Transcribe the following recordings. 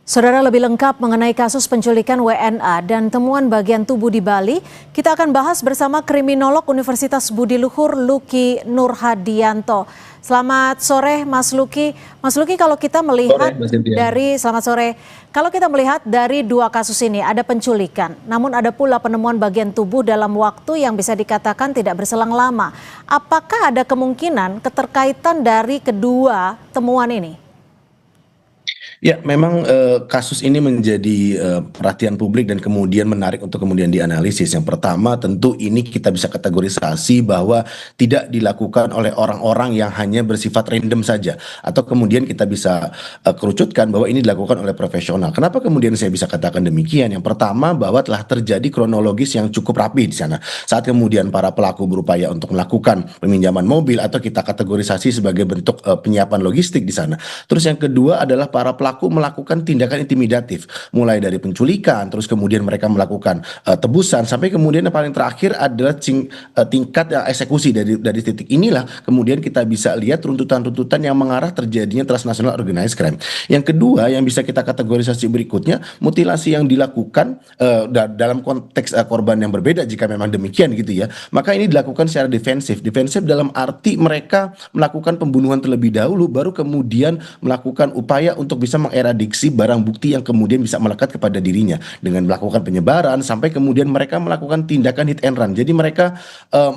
Saudara, lebih lengkap mengenai kasus penculikan WNA dan temuan bagian tubuh di Bali, kita akan bahas bersama kriminolog Universitas Budi Luhur Luki Nurhadianto. Selamat sore Mas Luki. Mas Luki, kalau kita melihat dari dua kasus ini, ada penculikan, namun ada pula penemuan bagian tubuh dalam waktu yang bisa dikatakan tidak berselang lama. Apakah ada kemungkinan keterkaitan dari kedua temuan ini? Ya, memang kasus ini menjadi perhatian publik dan kemudian menarik untuk kemudian dianalisis. Yang pertama, tentu ini kita bisa kategorisasi bahwa tidak dilakukan oleh orang-orang yang hanya bersifat random saja, atau kemudian kita bisa kerucutkan bahwa ini dilakukan oleh profesional. Kenapa kemudian saya bisa katakan demikian? Yang pertama, bahwa telah terjadi kronologis yang cukup rapi di sana. Saat kemudian para pelaku berupaya untuk melakukan peminjaman mobil, atau kita kategorisasi sebagai bentuk penyiapan logistik di sana. Terus yang kedua adalah para pelaku melakukan tindakan intimidatif, mulai dari penculikan, terus kemudian mereka melakukan tebusan, sampai kemudian yang paling terakhir adalah tingkat eksekusi. Dari titik inilah kemudian kita bisa lihat runtutan-runtutan yang mengarah terjadinya transnational organized crime. Yang kedua yang bisa kita kategorisasi berikutnya, mutilasi yang dilakukan dalam konteks korban yang berbeda. Jika memang demikian gitu ya, maka ini dilakukan secara defensif dalam arti mereka melakukan pembunuhan terlebih dahulu, baru kemudian melakukan upaya untuk bisa mengeradiksi barang bukti yang kemudian bisa melekat kepada dirinya dengan melakukan penyebaran, sampai kemudian mereka melakukan tindakan hit and run. Jadi mereka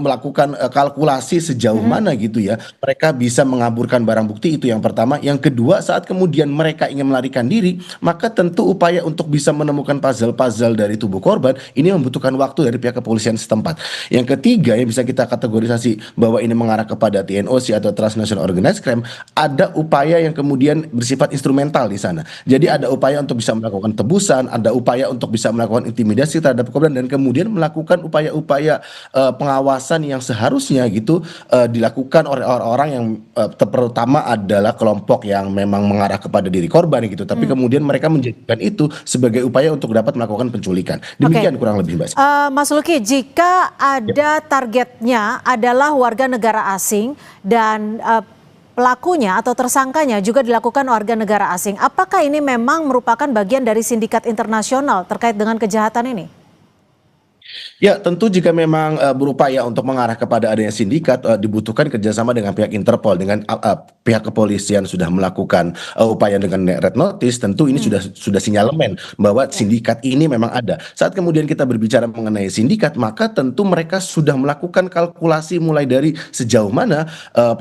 melakukan kalkulasi sejauh mana gitu ya mereka bisa mengaburkan barang bukti. Itu yang pertama. Yang kedua, saat kemudian mereka ingin melarikan diri, maka tentu upaya untuk bisa menemukan puzzle-puzzle dari tubuh korban ini membutuhkan waktu dari pihak kepolisian setempat. Yang ketiga yang bisa kita kategorisasi bahwa ini mengarah kepada TNOC atau Transnational Organized Crime, ada upaya yang kemudian bersifat instrumental di sana. Jadi ada upaya untuk bisa melakukan tebusan, ada upaya untuk bisa melakukan intimidasi terhadap korban, dan kemudian melakukan upaya-upaya pengawasan yang seharusnya gitu dilakukan oleh orang-orang yang terutama adalah kelompok yang memang mengarah kepada diri korban gitu. Tapi kemudian mereka menjadikan itu sebagai upaya untuk dapat melakukan penculikan. Demikian kurang lebih, Mbak. Mas Luki, jika ada targetnya adalah warga negara asing dan pelakunya atau tersangkanya juga dilakukan warga negara asing, apakah ini memang merupakan bagian dari sindikat internasional terkait dengan kejahatan ini? Ya, tentu jika memang berupaya untuk mengarah kepada adanya sindikat, dibutuhkan kerjasama dengan pihak Interpol, dengan pihak kepolisian sudah melakukan upaya dengan red notice. Tentu ini sudah sinyalemen bahwa sindikat ini memang ada. Saat kemudian kita berbicara mengenai sindikat, maka tentu mereka sudah melakukan kalkulasi mulai dari sejauh mana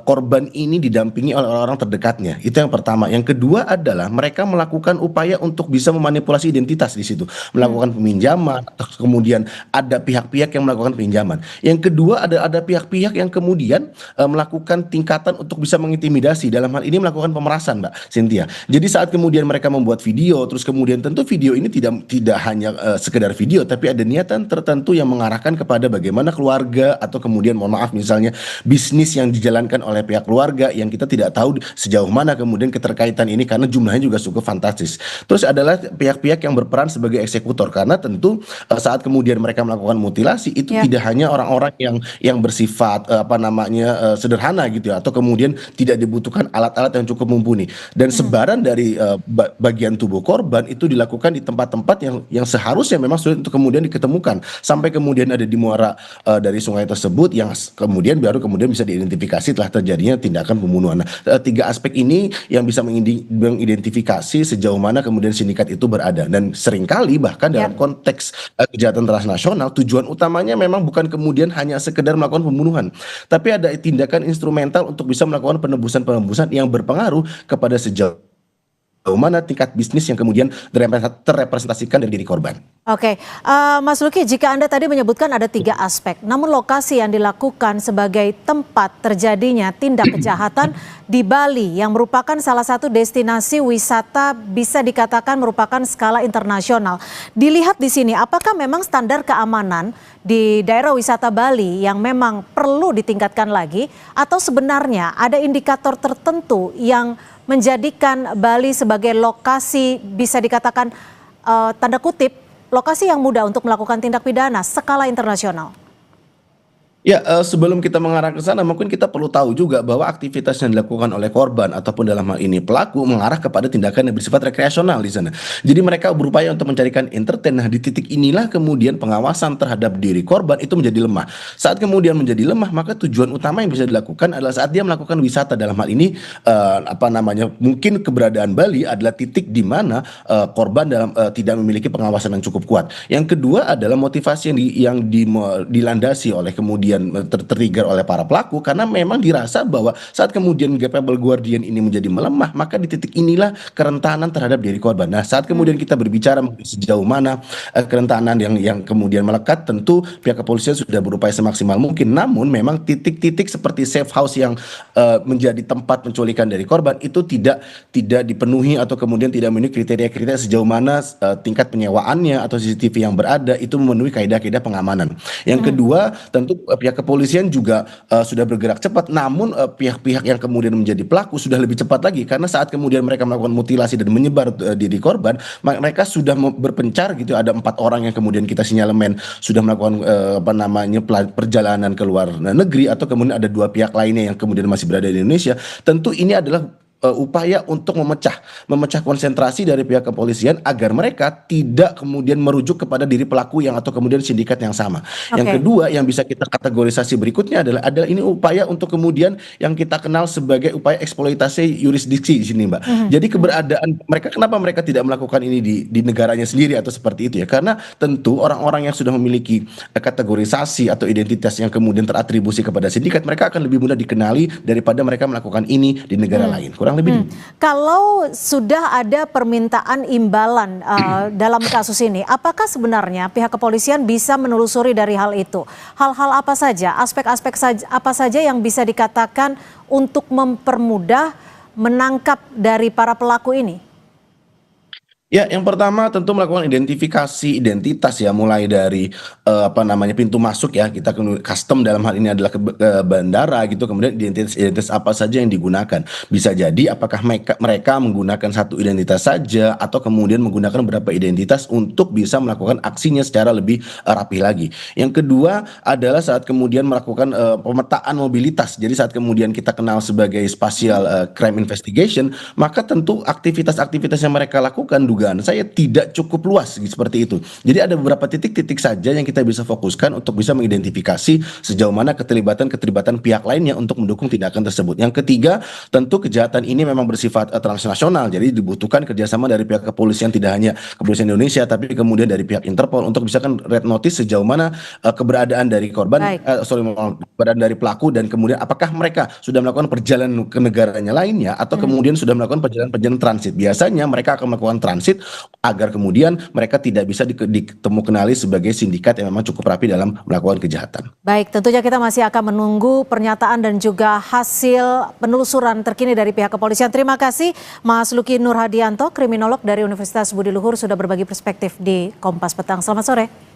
korban ini didampingi oleh orang-orang terdekatnya. Itu yang pertama. Yang kedua adalah mereka melakukan upaya untuk bisa memanipulasi identitas di situ, melakukan peminjaman, kemudian ada pihak-pihak yang melakukan pinjaman. Yang kedua ada pihak-pihak yang kemudian melakukan tingkatan untuk bisa mengintimidasi. Dalam hal ini melakukan pemerasan, Mbak Cynthia. Jadi saat kemudian mereka membuat video, terus kemudian tentu video ini tidak hanya sekedar video, tapi ada niatan tertentu yang mengarahkan kepada bagaimana keluarga, atau kemudian mohon maaf misalnya bisnis yang dijalankan oleh pihak keluarga yang kita tidak tahu sejauh mana kemudian keterkaitan ini, karena jumlahnya juga cukup fantastis. Terus adalah pihak-pihak yang berperan sebagai eksekutor, karena tentu saat kemudian mereka melakukan mutilasi itu tidak hanya orang-orang yang bersifat sederhana gitu ya, atau kemudian tidak dibutuhkan alat-alat yang cukup mumpuni, dan sebaran dari bagian tubuh korban itu dilakukan di tempat-tempat yang seharusnya memang sulit untuk kemudian diketemukan, sampai kemudian ada di muara dari sungai tersebut yang kemudian baru kemudian bisa diidentifikasi telah terjadinya tindakan pembunuhan. Tiga aspek ini yang bisa mengidentifikasi sejauh mana kemudian sindikat itu berada, dan seringkali bahkan dalam konteks kejahatan transnasional tujuan utamanya memang bukan kemudian hanya sekedar melakukan pembunuhan, tapi ada tindakan instrumental untuk bisa melakukan penebusan yang berpengaruh kepada sejauh mana tingkat bisnis yang kemudian terrepresentasikan dari diri korban. Oke, Mas Luki, jika Anda tadi menyebutkan ada tiga aspek, namun lokasi yang dilakukan sebagai tempat terjadinya tindak kejahatan di Bali yang merupakan salah satu destinasi wisata bisa dikatakan merupakan skala internasional. Dilihat di sini, apakah memang standar keamanan di daerah wisata Bali yang memang perlu ditingkatkan lagi, atau sebenarnya ada indikator tertentu yang menjadikan Bali sebagai lokasi bisa dikatakan tanda kutip lokasi yang mudah untuk melakukan tindak pidana skala internasional? Ya, sebelum kita mengarah ke sana mungkin kita perlu tahu juga bahwa aktivitas yang dilakukan oleh korban ataupun dalam hal ini pelaku mengarah kepada tindakan yang bersifat rekreasional di sana. Jadi mereka berupaya untuk mencarikan entertain. Nah, di titik inilah kemudian pengawasan terhadap diri korban itu menjadi lemah. Saat kemudian menjadi lemah, maka tujuan utama yang bisa dilakukan adalah saat dia melakukan wisata dalam hal ini apa namanya? Mungkin keberadaan Bali adalah titik di mana korban tidak memiliki pengawasan yang cukup kuat. Yang kedua adalah motivasi dilandasi oleh kemudian tertrigger oleh para pelaku karena memang dirasa bahwa saat kemudian capable guardian ini menjadi melemah, maka di titik inilah kerentanan terhadap diri korban. Nah, saat kemudian kita berbicara sejauh mana kerentanan yang kemudian melekat, tentu pihak kepolisian sudah berupaya semaksimal mungkin. Namun memang titik-titik seperti safe house yang menjadi tempat penculikan dari korban itu tidak dipenuhi atau kemudian tidak memenuhi kriteria-kriteria sejauh mana tingkat penyewaannya atau CCTV yang berada itu memenuhi kaidah-kaidah pengamanan. Yang kedua, tentu pihak kepolisian juga sudah bergerak cepat, namun pihak-pihak yang kemudian menjadi pelaku sudah lebih cepat lagi karena saat kemudian mereka melakukan mutilasi dan menyebar diri korban, mereka sudah berpencar gitu. Ada 4 orang yang kemudian kita sinyalemen sudah melakukan apa namanya perjalanan ke luar negeri atau kemudian ada 2 pihak lainnya yang kemudian masih berada di Indonesia. Tentu ini adalah upaya untuk memecah konsentrasi dari pihak kepolisian agar mereka tidak kemudian merujuk kepada diri pelaku yang atau kemudian sindikat yang sama. Yang Oke. kedua yang bisa kita kategorisasi berikutnya adalah ini upaya untuk kemudian yang kita kenal sebagai upaya eksploitasi yurisdiksi di sini, Mbak. Jadi keberadaan mereka, kenapa mereka tidak melakukan ini di negaranya sendiri atau seperti itu ya? Karena tentu orang-orang yang sudah memiliki kategorisasi atau identitas yang kemudian teratribusi kepada sindikat, mereka akan lebih mudah dikenali daripada mereka melakukan ini di negara lain. Kurang lebih Kalau sudah ada permintaan imbalan dalam kasus ini, apakah sebenarnya pihak kepolisian bisa menelusuri dari hal itu? Hal-hal apa saja, aspek-aspek apa saja yang bisa dikatakan untuk mempermudah menangkap dari para pelaku ini? Ya, yang pertama tentu melakukan identifikasi identitas ya, mulai dari apa namanya pintu masuk ya, kita custom dalam hal ini adalah ke bandara gitu, kemudian identitas apa saja yang digunakan. Bisa jadi apakah mereka menggunakan satu identitas saja atau kemudian menggunakan beberapa identitas untuk bisa melakukan aksinya secara lebih rapi lagi. Yang kedua adalah saat kemudian melakukan pemetaan mobilitas. Jadi saat kemudian kita kenal sebagai spatial crime investigation, maka tentu aktivitas-aktivitas yang mereka lakukan dugaan saya tidak cukup luas seperti itu. Jadi ada beberapa titik-titik saja yang kita bisa fokuskan untuk bisa mengidentifikasi sejauh mana keterlibatan pihak lainnya untuk mendukung tindakan tersebut. Yang ketiga, tentu kejahatan ini memang bersifat transnasional. Jadi dibutuhkan kerjasama dari pihak kepolisian, tidak hanya kepolisian Indonesia, tapi kemudian dari pihak Interpol untuk bisa kan red notice sejauh mana keberadaan dari korban, Baik. keberadaan dari pelaku, dan kemudian apakah mereka sudah melakukan perjalanan ke negaranya lainnya atau kemudian sudah melakukan perjalanan transit. Biasanya mereka akan melakukan transit agar kemudian mereka tidak bisa ditemu kenali sebagai sindikat yang memang cukup rapi dalam melakukan kejahatan. Baik, tentunya kita masih akan menunggu pernyataan dan juga hasil penelusuran terkini dari pihak kepolisian. Terima kasih Mas Luki Nurhadianto, kriminolog dari Universitas Budi Luhur, sudah berbagi perspektif di Kompas Petang. Selamat sore.